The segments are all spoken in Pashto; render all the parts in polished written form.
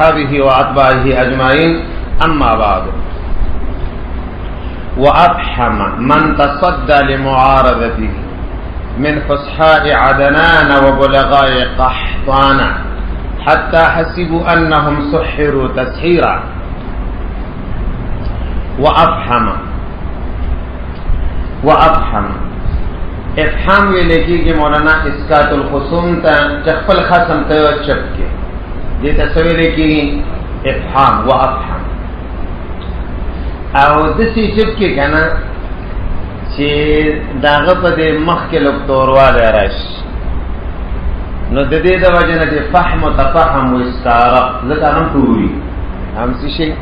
وأصحابه وأتباعه أجمعين أما بعد وأفحم من تصدى لمعارضته من فصحاء عدنان وبلغاء قحطان حتى حسبوا أنهم سحروا تسحيرا. وأفحم افحام ویلکی کی مولانا اسقاط الخصوم تا چخفل خصم تیو چپ کے دیتا سویلے کی افحام وافحم او دسی چپ کے کنا چی داغا پا دی مخ کے لوگ توروال راش نو دی دا وجنہ دی فحم و تفحم و استعرق لکا ہم توری ہم سی شئی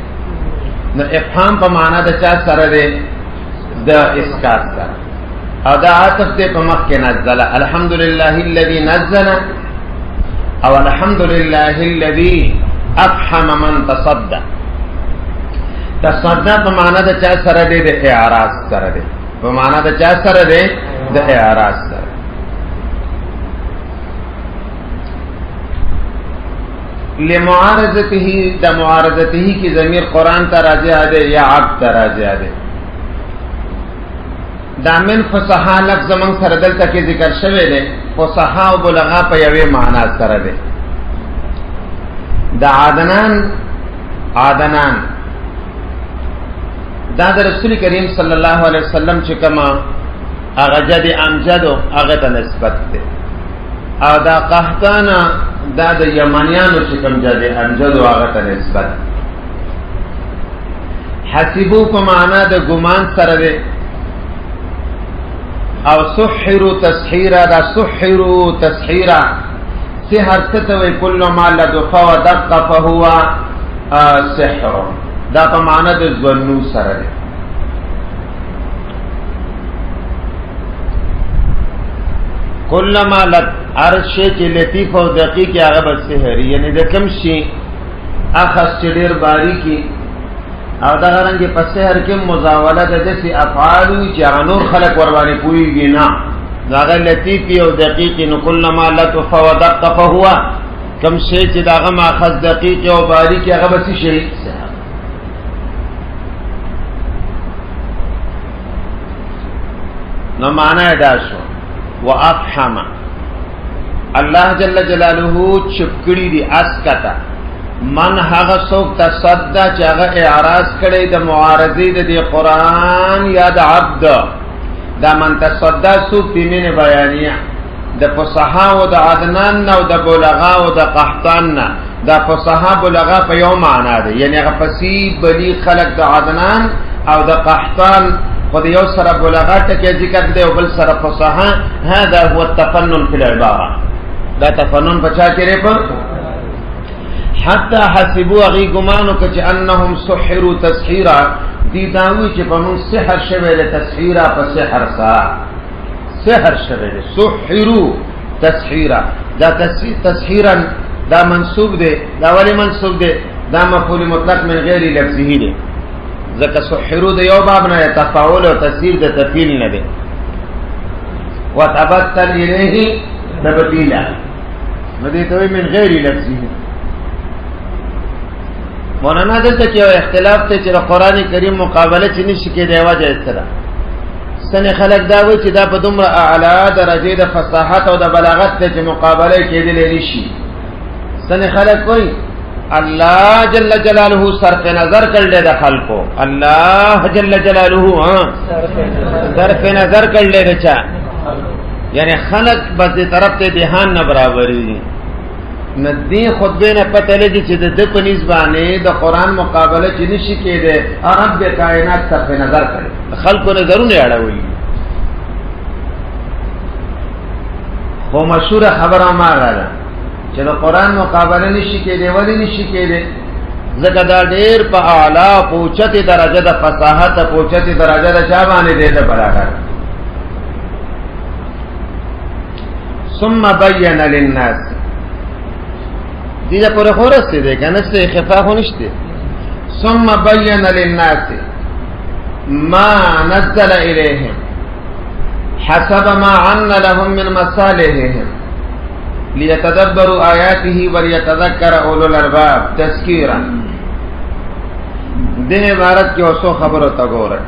نو افحام پا معنی دا چا سر دی دا اسقاط سر او دا عاطف دے پا مخ کے نزل الحمدللہ الذي نزل او الحمدللہ الذي افحم من تصدى. تصدى پا معنی دا چا سر دے دا اعراض سر دے پا معنی دا چا سر دے دا اعراض سر. لمعارضته دا معارضته کی ضمیر قرآن تا راجع دے یا عبد تا راجع دے. دا من فصحا لفظ من سر دلتا کی ذکر شوے دے فصحا و بلغا پا یوے معنی سر دے. دا عادنان دا رسول کریم صلی اللہ علیہ وسلم چکما اغا جد امجدو اغا تا نسبت دے. او دا قحطانا دا یمانیانو چکم جد امجدو اغا تا نسبت. حسبو پا معنی دا گمان سر دے او سحروا تسحیرا دا سحروا تسحیرا سحر ستوی کل ما لدف و دق فهو سحر دا پا معنی دا زونو سر دے. کل ما لد عرشی چی لطیف و دقیق اغبت سحری یعنی دا کم شی اخص چی دیر باری کی او دا غرنگی پس سحر کم مزاولہ دا جیسی افعالو چی اغنور خلق وروانی کوئی گی نا دا غر لطیفی و دقیقی نو کل ما لطف و دق فہوا کم شی چی دا غم اخص دقیقی و باریکی اغبسی شی سحر. نو معنی دا شو وافحم اللہ جل جلالہ چپکڑی دی اسکتا من هغه څوک تصدى چې هغه اعراض کړي د معارضې د قرآن یا د عبد دا من تصدى څوک تیمن بیانیه د فصحا او د عدنان او د بلغا او د قحطان د فصحا بلغا په یو معنا ده یعنی هغه فصیح بلی خلق د عدنان او د قحطان خود یو سره بلغا ټکی ذکر دی او بل سره فصحا. هذا هو التفنن فی العباره دا تفنن بچا کړي په حتی حسبو اغی گمانو کچ انہم سحروا تسحیرا دی داوی چی پا من سحر شویل تسحیرا پا سحر سا سحر شویل سحروا تسحیرا دا تسحیرا دا منصوب دے دا ولی منصوب دے دا مفعول مطلق من غیر لفظی دے ذکا سحروا دے یو بابنا یا تفاول و تسحیر دے تفیل ندے وتبتل الیہ تبتیلا ندیتوی من غیر لفظی دے. مولانا دلتا کیا اختلاف تے چرا قرآن کریم مقابلہ چی نشی کے دیوا جائز ترا سن خلق داوی چی دا پا دمرا اعلا درجے دا فصاحت و دا بلاغت تے چی مقابلہ کے دلے نشی سن خلق کوئی اللہ جل جلالہ صرف نظر کر لے دا خلقو اللہ جل جلالہ صرف نظر کر لے دا چا یعنی خلق بس دی طرف تے دیہان نبرابری دی ندی خطبے نے پتہ لگی چی دے پنیز بانے دا قرآن مقابلہ چی نشی کے دے رب کائنات صرف نظر کرے خلقو نظروں نے اڑا ہوئی خو مشہور خبر آمارا دا چی دا قرآن مقابلہ نشی کے دے ولی نشی کے دے زکا دا دیر پا اعلا پوچھتی درجہ دا فصاحت پوچھتی درجہ دا چابانے دے دا بلاغر ثم بین للناس دیجا پورے خورس سے دے کہ نستے خفاق نشتے ثم بین للناس ما نزل الیہم حسب ما عن لهم من مصالحهم لیتدبروا آیاته ولیتذکر اولو الالباب تذکیرا. دې عبارت کې اوسو خبرو تا ګوره.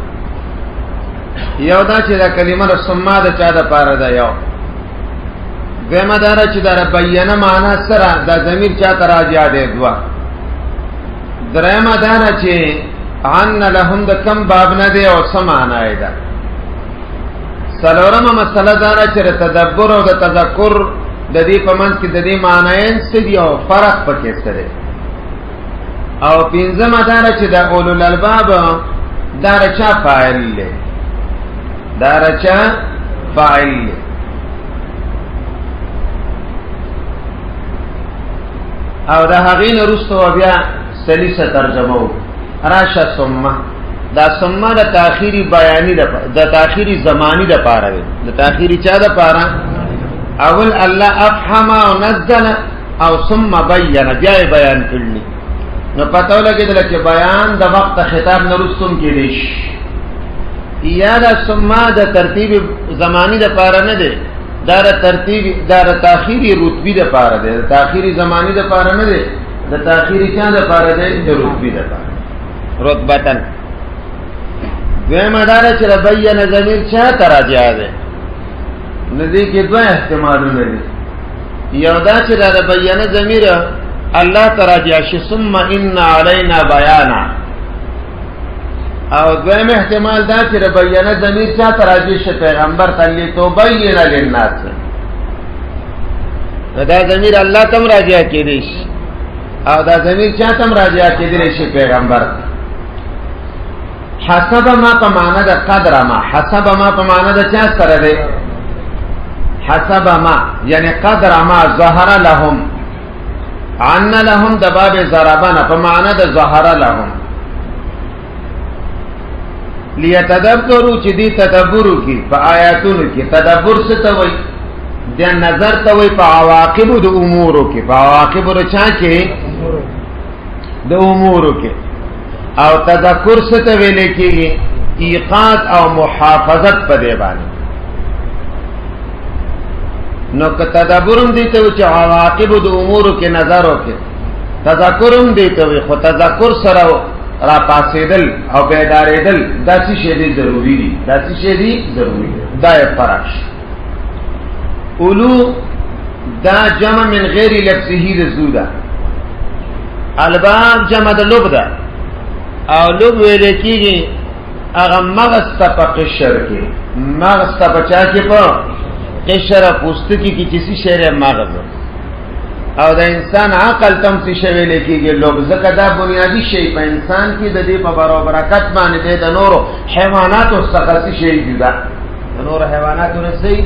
یو دا چې دا کلمه ثم د چا د پاره ده، یو دویمه دا چې دا بیانه معنا سره دا ضمیر چا ته راځي دی، دوا دریمه دا چې ان لهم د کم باب نه دی او سمانا ایدا. څلورمه مسله دا چې تدبر او د تذکر د دې په منځ کې د دې معناین څه دي او فرق پکې څه دی. او پنځمه دا چې د اولو الالباب دا رچا فاعل دی، دا رچا فاعل دی. او دا هغې نه وروسته بیا سلیسه ترجمه و راشه ثم. دا ثم د تاخیری بیانی د تاخیری زمانی د پاره دی، د تاخیری چا د پاره؟ اول الله افهم او نزل او ثم بین، بیا بیان کړلی. نو پته ولګېدل چې بیان د وخت خطاب نه وروسته هم کېدی شي، یا د ثم د ترتیب زمانی د پاره نه دی، دا د ترتیب دا د تاخیری رتبی د پاره دی، د تاخیری زمانی د پاره نه دی، د تاخیری چا د پاره دی؟ د رتبی د پاره، رتبتن. دویمه دا چې بیان ضمیر چا ته راجع دی؟ ندی کې دوه احتمالونه دي. یو دا چې دا بیان ضمیر الله تراجع شي ثم ان علینا بیانا، او دویم احتمال دا چې بیان ضمیر چا تراجع شي؟ پیغمبر تعالی تو بیان للناس. دا ضمیر الله تم راجع کېدی شي او دا ضمیر چا تم راجع کېدی شي؟ پیغمبر. حسب ما په معنا د قدر ما، حسب ما په معنا د چا سره دی؟ حسب ما یعنی قدر ما ظهر لهم، عن لهم د باب ضربنا په معنا د ظهر لهم. لیتدبروا چې دی تدبر کی په آیاتونو کې. تدبر څه ته وایي؟ د نظر ته وایي په عواقب د امورو کې، په عواقب د چا کې؟ د امورو کې. او تذکر څه ته ویل کېږي؟ ایقاظ او محافظت په دی باندې. نو که تدبرم دیته و چې عواقب د امورو کې نظر وکړي، تذکرم دیته وي، خو تذکر سره را پاسېدل او بیدارېدل دا څه شی دی؟ ضروري دي. دا څه شی دی؟ ضروري دی. دا یې فرق شي. اولو دا جمع من غیر لفظه د زو ده. الباب جمع د لب ده، او لب ویل کېږي هغه مغز ته په قشر کې، مغز ته په چا کې؟ په قشر پوستکی کی چیسی شیر مغز. او دا انسان عقل تم سی شوی لیکیږي لوگ، ځکه دا بنیادی شی په انسان کې د دې په برابرکت باندې د نورو حیواناتو څخه شی جدا، د نورو حیواناتو نه سي.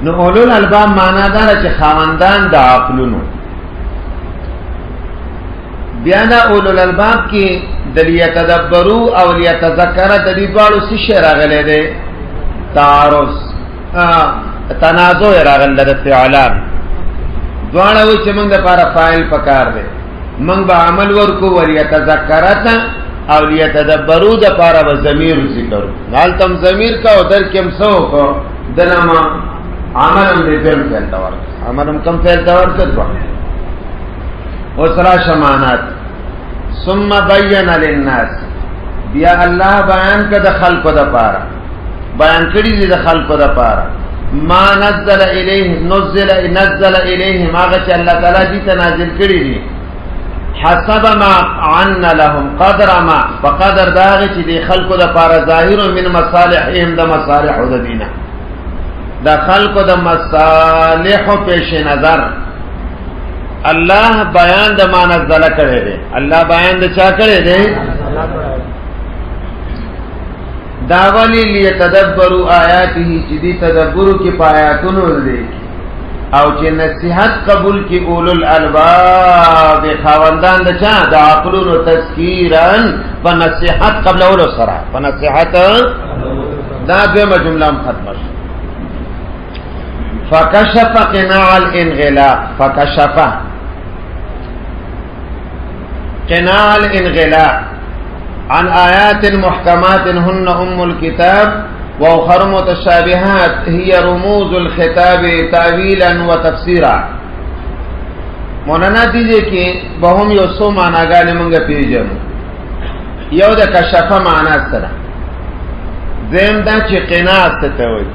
نو اولو الالباب معنا دا چې خاوندان د عقلونو. بیا دا اولو الالباب کې د لیتدبروا او لیتذکر د دې دواړو څه شی راغلی دی؟ تعارض، تنازع راغله د فعلان. دواړه وي چې موږ لپاره فاعل پکار دی، موږ به عمل ورکو ولیتذکرت او لیتدبروا د لپاره به ضمیر ذکر. دالتم ضمیر کا او در کم سو کو دنما عملم دې فعل ته ورک، عملم کم فعل ته ورک دوا. وسرا شمانات ثم بین للناس. بیا الله بیان کړ د خلقو د لپاره، بیان کړی دي د خلقو د پاره. ما نزل الیه نزل الیه ما چې الله تعالی دې ته نازل کړی دي. حسب ما عن لهم قدر ما بقدر داغه چې د خلقو د پاره ظاهر من مصالحهم د مصالح د دینه، د خلقو د مصالح پیش نظر الله بیان د ما نزل کړی دی. الله بیان د چا کړی دی؟ داولی لیتدبروا آیاته چې دې تدبر کې پایاتونو دي او چې نصیحت قبول کې اولو الالباب خاوندان د چا؟ د عقلونو تذکیرن په نصیحت قبل اولو سره، په نصیحت. دا دویمه جمله ختمه شوه. فکشف قناع الانغلاق، فکشف قناع الانغلاق عن آيات محكمات هن أم الكتاب واخر متشابهات هي رموز الخطاب تاویلا وتفسیرا. مولانا دیجئے کہ بہم یو سو معناګانې موږ پیژنو. یو د کشفه معنا سره، دویم دا چې قناعت ته وایي،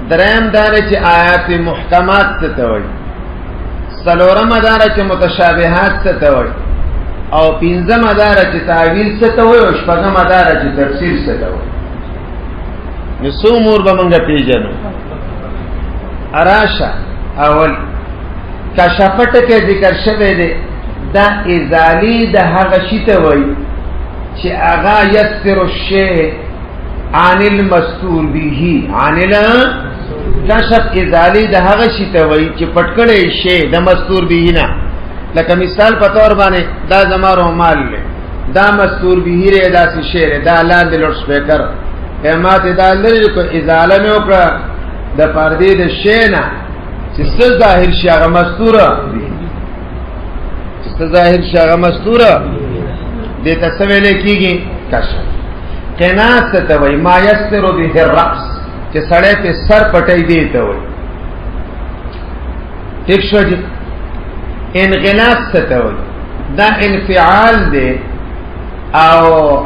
دریم دا چې آیات محکمات ته وایي، څلورم دا چې متشابهات ته وایي، او پنځم دا چې تعویل ته وایي، او شپږم دا چې تفسیر ته وایي. نو څو امور به موږ پیژنو. اراشه اول کشفه ټکی ذکر شوی دی، دا ازالی د هغه شي ته وایي چې هغه یستر الشیء عن المستور به. عن کشف ازالی د هغه شي ته وایي چې پټ کړی شی د مستور به نه. لکه مثال په تور باندې دا زما رومال دی، دا مستور به لري، دا څه شی دی، دا لاندې لوډ سپیکر احمد دا لري کو ازاله مې وکړه د پردې د شی نه چې څه ظاهر شي هغه مستوره دی، چې څه ظاهر شي هغه مستوره دې ته څه ویل کېږي؟ کشف. قناعت ته وایي ما یستر به الرأس، چې سړی په سر پټی دی ته وایي. ٹھیک شو جی. انغلاق ته وایي دا انفعال دی، او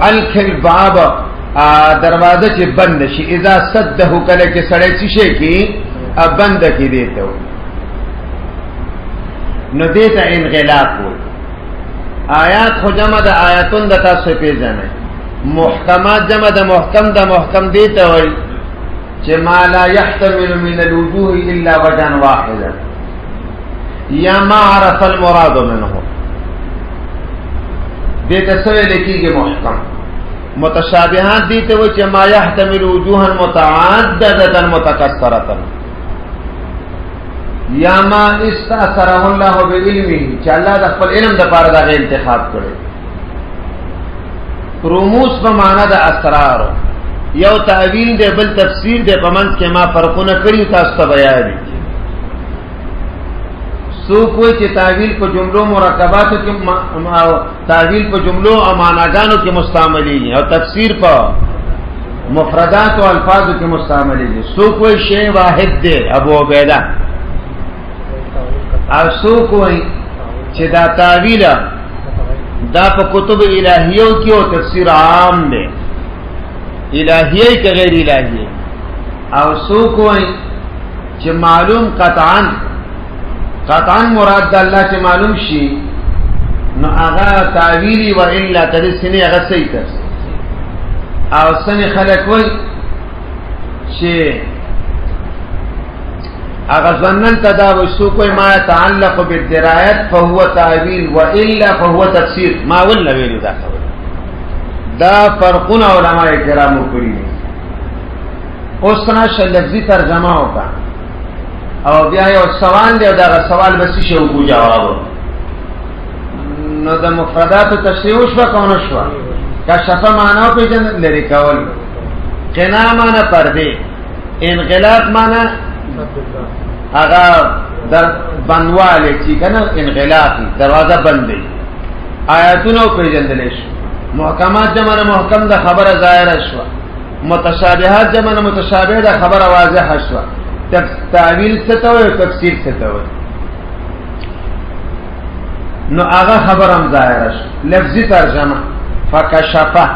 الکل باب دروازه چې بند شي، اذا سده کله کې سړی څه شي کی بند کی دی ته وایي. نو دې ته انغلاق وایي. آیات خو جمع د آیاتون د تاسو پیژنئ. محکمات جمع د محکم، د محکم دی ته وایي چې ما لا يحتمل من الوجوه الا وجها واحدا، یا ما عرف المراد منه. دې ته څه ویل کېږي؟ محکم. متشابهات دي ته وایي چې ما يحتمل وجوها متعدده متکثره، یا ما استاثره الله بعلمه، چې الله د خپل علم د پاره دا انتخاب کړي. رموز په معنا د اسرار، یو تعویل دی بل تفسیر دی، په منځ کې ما فرقونه کړی تاسو ته بیان دي. سو کوئی چې تعویل په جملو مرکباتو کې، تعویل په جملو او معناګانو کې مستعملېږي، او تفسیر په مفردات او الفاظو کې مستعملېږي. سو کوئی شی واحد دی ابو عبیدہ، او سو کوئی چې دا تعویل دا په کتب الہیو کې او تفسیر عام دی، الہیه کې غیر الہیه. او سو کوئی چې معلوم قطعا مراد د الله چې معلوم شي، نو هغه تعویلی و الا تدسنی هغه صحیح تفسیر. او سنی خلق وای چې هغه ظنن تداوی سو کوئی ما يتعلق بالدرایت فهو تعویل و الا فهو تفسیر. ما ول ویلو دا خبر دا فرقونه علماء کرامو کړی دي. اوس راشه لفظي ترجمه وکړه، او بیا یو سوال دی، دا سوال به څه شی وکړو جواب. نو د مفرداتو تشریح وشوه که ونه شوه؟ کشفه معنا وپېژندل، لرې کول. قناع معنا پردې، انغلاق معنا هغه در بندوالی چې که نه انغلاقي دروازه بند دی. آیاتونه وپېژندلی شو. محکمات جمع محکم دا خبر ظاهره شوه، متشابهات جمع متشابه دا خبر واضحه شوه. تعویل څه ته وایي؟ تفسیر څه ته وایي؟ نو هغه خبر هم ظاهره شو. لفظي ترجمه فکشفه،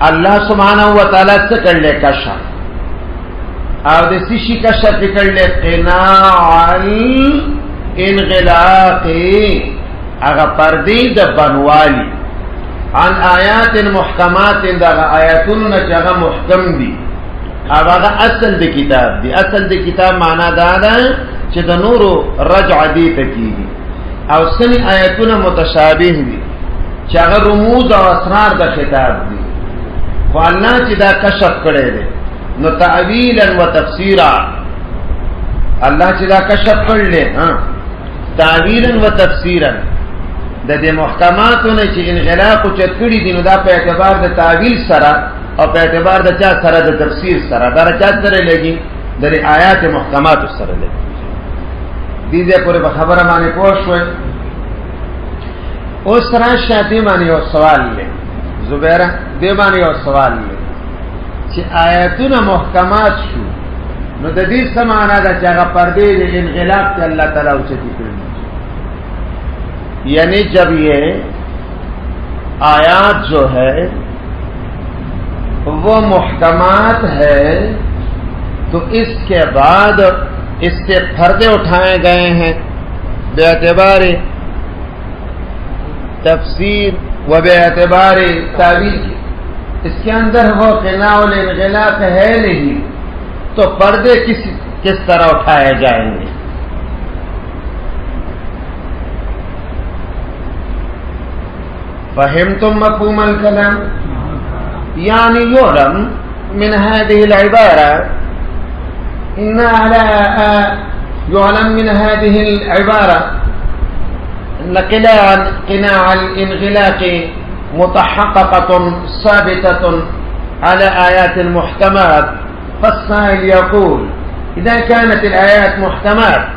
الله سبحانه و تعالی څه کړل؟ کشف. او د څه شي کشف کړل؟ قناع الانغلاق، هغه پردې د بنوالی. عن آیات محکمات، دا آیاتونو نه چې هغه محکم دي، هغه اصل د کتاب دی. اصل د کتاب معنا دا ده چې د نورو رجع دی ته کیږي. او سنی آیاتونه متشابه دي چې هغه رموز او اسرار د خطاب دي. خو الله چې دا کشف کړی دی، نو تعویلا و تفسیرا، الله چې دا کشف کړل تعویلا و تفسیرا د دې محکماتو نه چې انغلاق او چتکړي دي، نو دا په اعتبار د تعویل سره او په اعتبار د چا سره؟ د تفسیر سره. دا چا سره لګي؟ د آیات محکمات سره لګي. دې پورې په خبره باندې پوه شوي. اوس راشه دې باندې یو سوال لې زبیره، دې باندې یو سوال لې چې آیاتونه محکمات شو نو د دې سمانا دا چې هغه پردې د انغلاق ته الله تعالی اوچتی کړی یعنی جب یہ آیات جو ہے وہ محکمات ہے تو اس کے بعد اس سے پردے اٹھائے گئے ہیں بے اعتبار تفسیر و بے اعتبار تعویل کی اس کے اندر وہ قناع الانغلاق ہے نہیں تو پردے کس طرح اٹھائے جائیں گے فهمتم مفهوم الكلام يعني يعلم من هذه العبارة يعلم من هذه العبارة أن قناع الانغلاق متحققة ثابتة على آيات المحكمات فالسائل يقول إذا كانت الآيات محكمات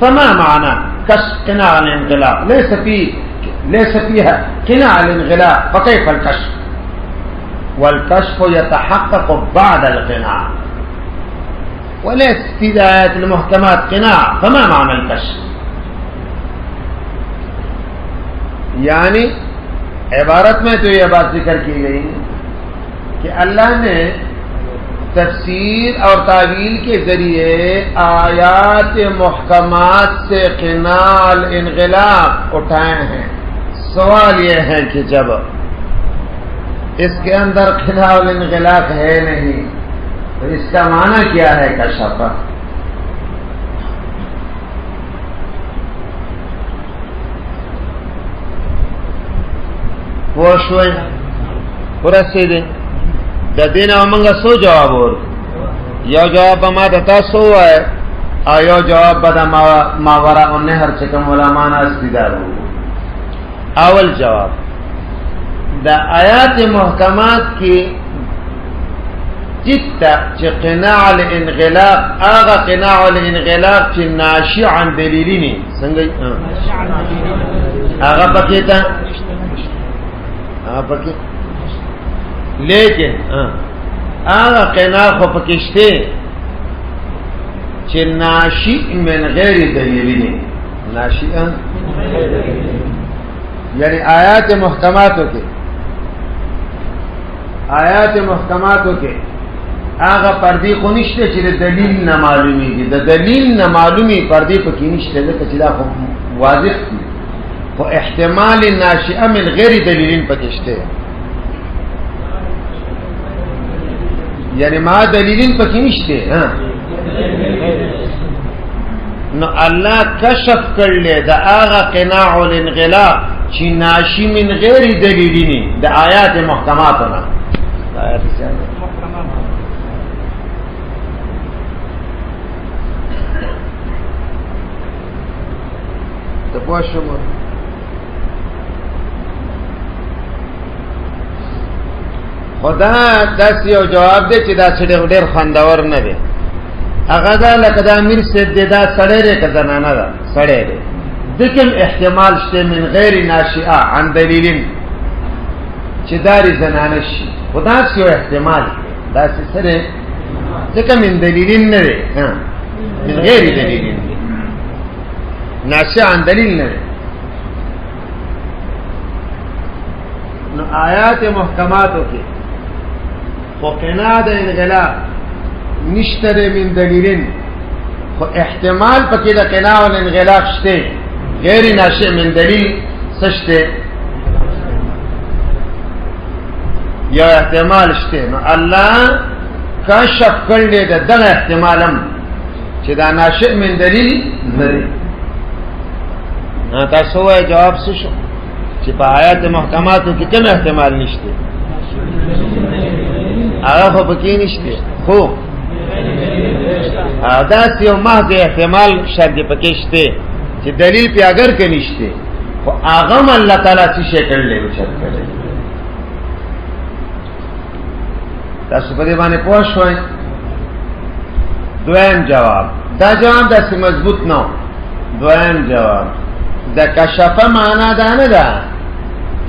فما معنى كشف قناع الانغلاق ليس فيها قناع الانغلاق فكيف الكشف والكشف يتحقق بعد القناع وليس في الآيات المحكمات قناع فما معنى الكشف یعنی عبارت میں تو یہ بات ذکر کی گئی کہ اللہ نے تفسیر اور تعویل کے ذریعے آیات محکمات سے قناع الانغلاق اٹھائے ہیں سوال یہ ہے کہ جب اس کے اندر قناع الانغلاق ہے نہیں تو اس کا معنی کیا ہے کشف پوښوي ورسېدې د دین او موږ سو جواب ورکړو یو جواب ما د تاسو وای او یو جواب به د ماورا النهر چې کوم علماء استدارو اول جواب د آیات محکمات کی جتا چې قناع الانغلاق هغه قناع الانغلاق چې ناشئ عن دلیلینی څنګه هغه پکې تا پکې لیکن هغه قناع خو پکې شته چې ناشئ من غیر دلیلینی ناشئ یعنی آیات محکماتو کې هغه پردی خو نشته چې د دلیل نه معلومیږي د دلیل نه معلومی پردی پکې نشته ځکه چې دا خو واضح دي خو احتمال ناشئه من غیر دلیلین پکې شته یعنی ما دلیلین پکې نشته نو الله کشف کړل د هغه قناع الانغلاق چې ناشئ من غیر دلیلین د آیات محکماتنا آیات پوښوم خدا داس یو جواب دی چې دا ډېر خوندور نه دی هغه دا لکه د امیر سید دا سړی دی که زنانه ده سړی دی دکم احتمال شته من غیر ناشئه عن دلیلین چې داری زنانه شي خدا یو احتمال داسې سره ځکه من دلیلین نه دی من غیر دلیلین ناشئ عن دلیل نه نو آیات محکماتو کې خو قناع د انغلاق نشتره من دلیلین خو احتمال پکې د قناع او انغلاق شته غیر ناشئ من دلیل سشته یا احتمال شته نو الله کشف کړل د دغه احتمالم چې دا ناشئ من دلیل نه دی تاسو وای جواب څه شو چې په آیات محکماتو کې کوم احتمال نشته هغه خو پکې نشته خو دا یو محض احتمال شرط پکې شته چې دلیل په اگر کې نشته خو هغه الله تعالی څه شي کړل له شرط کړل تاسو په دې باندې پوه شئ دویم جواب دا جواب داسې مضبوط نه دویم جواب دا کشف معنا دا نه ده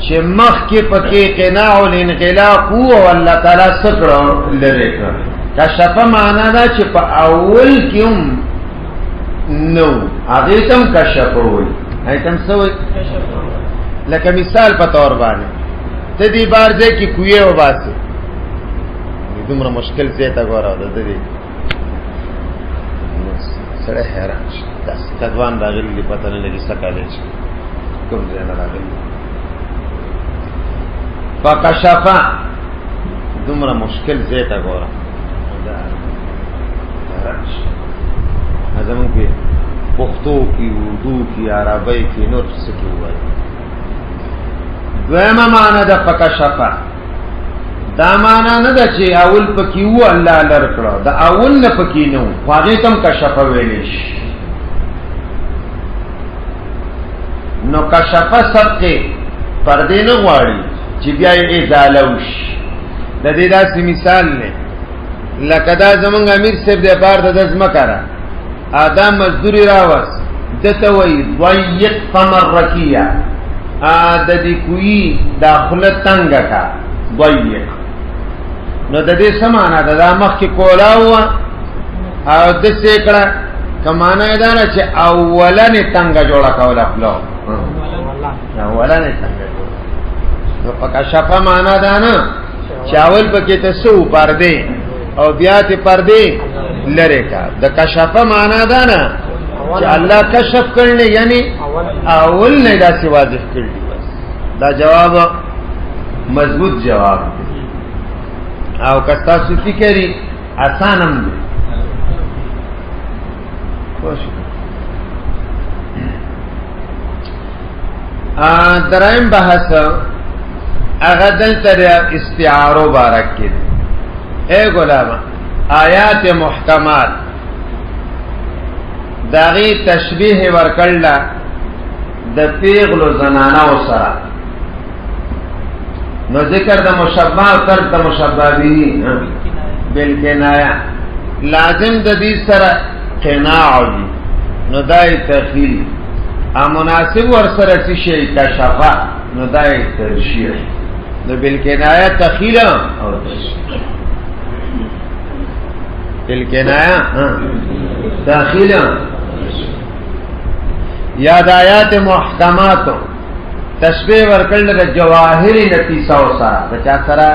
چې مخ کې پکې قناع الانغلاق او الله تعالی سکړو لری کړ. کشف معنا دا چې په اول کې نو هغه تم کشف وي، ایتم سوې لکه مثال په تور باندې ته دې بار دې کې کوی او باسي دومره مشکل څه تا غواړو د دې سره حیران شي تاسو تدوان راغلي پته نه لګي سکالې شي کوم ځای نه راغلي فکشفا دومره مشکل څه تا غواړو ازمون کې پښتو کې اردو کې عربی کې نور څه کې وایي. دویمه معنا د فکشفا دا معنا نه ده چې اول پکې وو الله لر کړو، دا اول نه پکې نو هغه تم کشف ویل شي. نو کشف سبق پردې نه غواړي چې بیا یې ازاله وشي. د دې داسې مثال نه لکه دا زمونږ امیر صاحب د بار د ځمکه کرا ادم مزدوری راوس دته وی ضيق فمرکیه د دې کوی داخله څنګه کا ضيق. نو د دې سمانه د مخ کې کولاو او د سیکړه کمانه دا نه چې اولنې څنګه جوړه کوله خپل اولنې څنګه نو پکا شفا معنا دا نه چاول پکې تاسو پردې او بیا ته پردې لره کا. د کشف معنا دا نه چې الله کشف کړل یعنی اول نه دا سی واضح کړل. بس دا جواب مضبوط جواب او کستا سوتی کری آسانم دی. خوش درائم بحث اغدل تر استعارو بارک کی دی. اے غلام آیات محکمات داغی تشبیح ورکړل د پیغلو زنانو سره. نو ذکر د مشبہ تر د مشبہ به بالکنایه لازم د دې سره قناع دي. نو دای تخیل ا مناسب ور سره شي کشفا نو دای ترشیح. نو بالکنایه تخیل او ترشیح بالکنایه تخیل یاد آیات محکمات تشبیه ورکړل د جواهر نفیسه او سره د چا سره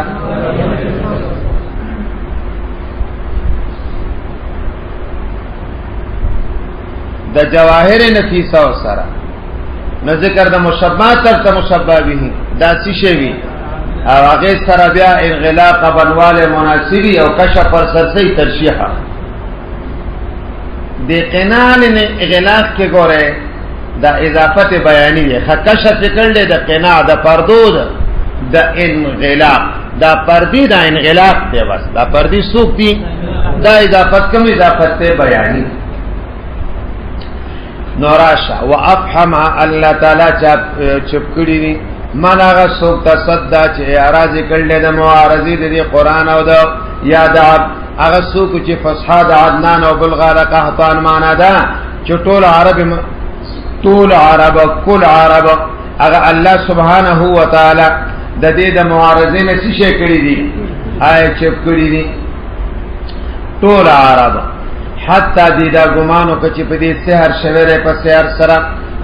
د جواهر نفیسه او سره. نو ذکر د مشبہ تر مشبہ به دا څه شی وی او هغه سره بیا انغلاق بنواله مناسبی او کشف پر سرسی ترشیحه. د قنال نه اغلاق کې ګوره دا اضافت بیانی ہے. کشف کړل د قناع د پردود د انغلاق دا پردی دا انغلاق دی. بس دا پردی سوق دی دا اضافت کوم اضافت ته بیانی. نوراشا وافحم الله تعالی چپ کړی دي من هغه سوق تصدا چې اراض کړل د معارضی د قران او د یاد هغه سوق چې فصحاد عدنان او بلغار قحطان معنا ده چې ټول عرب طول عرب کل عرب اگر الله سبحانه و تعالی د دې د معارضې نه څه شي کړی دي آی چپ کړی دي ټول عرب حتی دې دا ګمانو کچې په دې سحر شویره په سحر سره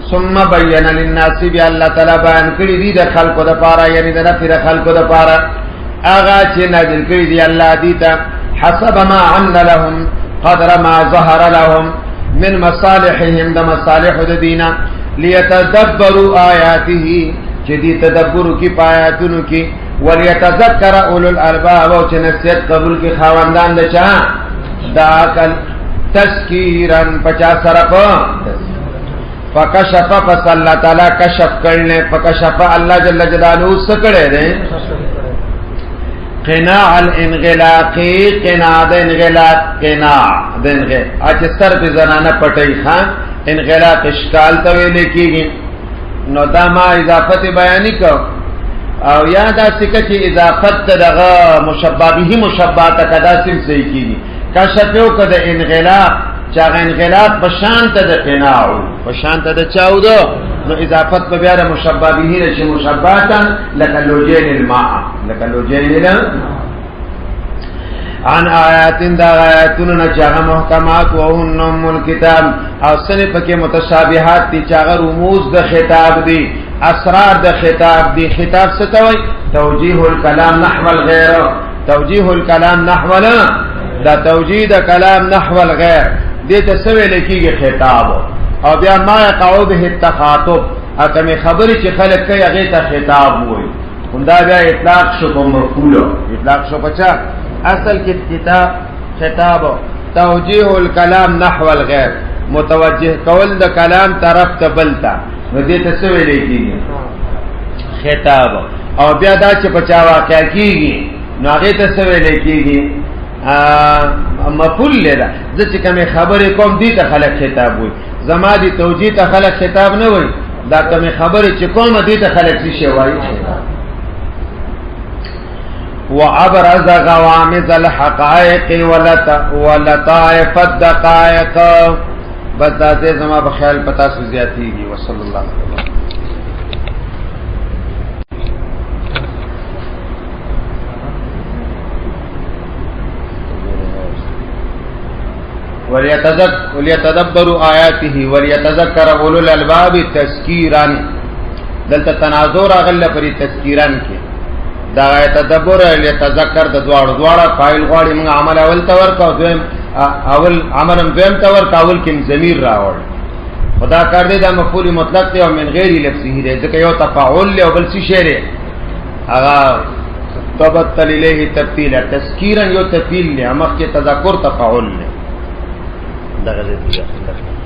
ثم بین للناس بی الله تعالی بیان کړی دي د خلقو د پاره یعنی د نفر خلقو د پاره اغا چې نازل کړی دي الله دې ته حسب ما عن لهم قدر ما ظهر لهم من مصالحهم د مصالح د دینا ليتدبروا آیاته چې دې تدبر کی پایاتونو کې وليتذكر اولو الالباب او چې نصیحت قبول کی خواندان د چا دا عقل تذکیرن 50 سره په فکشف فص الله تعالی کشف کړل فکشف الله جل جلاله سکړه دې قناع الانغلاقی قناع د انغلاق قناع د انغلاق اچ سر په زنانه پټي خان انغلاق اشکال ته ویل کېږي. نو دا ما اضافت بیانی کو او یاد اسکه چې اضافت دغه مشبہ به مشبہ ته کدا سم صحیح کیږي. کشف یو کده انغلاق چا انغلاق بشانت د قناع بشانت د چاو دو نو اضافت په بیا د مشبہ به شي مشبہتا لکلوجین الماء لکلوجین عن آیاتن دا آیاتون نچاغ محکمات وهن ام الكتاب او سن پکې متشابهات دي چاغ رموز د خطاب دي اسرار د خطاب دي خطاب څه ته وایي توجیه الکلام نحو الغیر توجیه الکلام نحو دا توجیه د کلام نحو الغیر دې ته څه ویل کېږي خطاب او بیا ما يقع به التخاطب اکه خبرې چې خلک کوي هغه ته خطاب وایي همدا بیا اطلاق شو په مفعول اطلاق شو بچا اصل کې کتاب خطاب توجیه الکلام نحو الغیر متوجه کول د کلام طرف ته بلتا نو دې ته څه ویل کېږي خطاب او بیا دا چې بچا واقع کېږي نو هغه ته څه ویل کېږي مفعول لرا ځکه کومه خبره کوم دي ته خلک خطاب وي زما دي توجیه ته خلک خطاب نه وي دا کومه خبره چې کوم دي ته خلک شي وایي وابرز غوامض الحقائق ولطائف الدقائق بس دا دې زما په خیال پتا سو زیاتیږي وصلی الله علیه وليتدبروا آياته وليتذكر أولو الألباب تذكيرا دلته تناظر اغل پر تذکیران کې دا تدبر ليتذكر د دواړه فاعل غواړي موږ عمل اول تور کا دویم اول عمل دویم تور کا اول کې ضمیر راوړ خدا کار دې دا مفعول مطلق دی او من غیر لفظه دی ځکه یو تفاعل له بل څه شی دی هغه تبتل الیه تبتیلا تذکیرا یو تفعیل له مخ کې تذکر تفاعل نه دغه دې